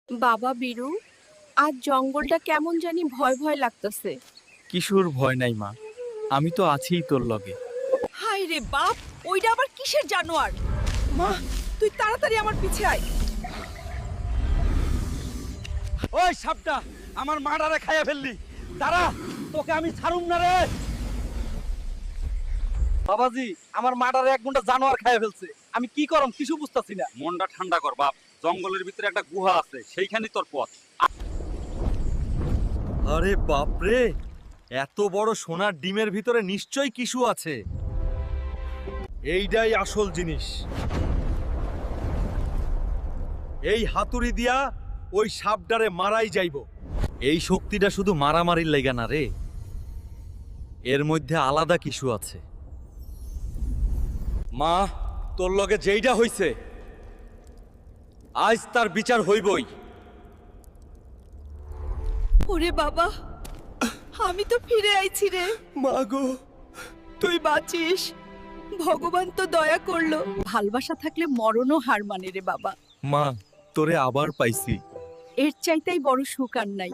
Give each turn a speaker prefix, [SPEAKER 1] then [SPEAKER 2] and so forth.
[SPEAKER 1] বাবা বীরু, আজ জঙ্গলটা কেমন জানি ভয় ভয় লাগতেছে।
[SPEAKER 2] কিশোর ভয় নাই মা, আমি তো আছিই তোর লগে।
[SPEAKER 1] হায় রে বাপ, ওইটা আবার কিসের জানোয়ার? মা, তুই তাড়াতাড়ি আমার পিছে আয়।
[SPEAKER 3] ওই সাপটা আমার মাটারে খাইয়া ফেললি, দাঁড়া, তোকে আমি ছাড়ুম না রে। বাবাজি, আমার মাটারে এক ঘন্টা জানোয়ার খাইয়া ফেলছে, আমি কি করম কিছু বুঝতাছি না।
[SPEAKER 4] মনটা ঠান্ডা কর বাপ, জঙ্গলের ভিতরে একটা গুহা আছে, সেইখানেই তোর পথ।
[SPEAKER 3] আরে বাপ রে, এত বড় সোনার ডিমের ভিতরে নিশ্চয়ই কিছু আছে। এইটাই আসল জিনিস। এই হাতুড়ি দিয়া ওই সাপডারে মারাই যাইব। এই শক্তিটা শুধু মারামারির লেগা না রে, এর মধ্যে আলাদা কিছু আছে। মা, তোর লগে যেইটা হইছে আজ তার বিচার হইবই।
[SPEAKER 1] ওরে বাবা, আমি তো ফিরে আইছি রে।
[SPEAKER 3] মাগো,
[SPEAKER 1] তুই বাঁচিস, ভগবান তো দয়া করলো। ভালোবাসা থাকলে মরণও হার মানে রে বাবা।
[SPEAKER 3] মা, তোরে আবার পাইছি।
[SPEAKER 1] এর চাইতেই বড় সুখ আর নাই।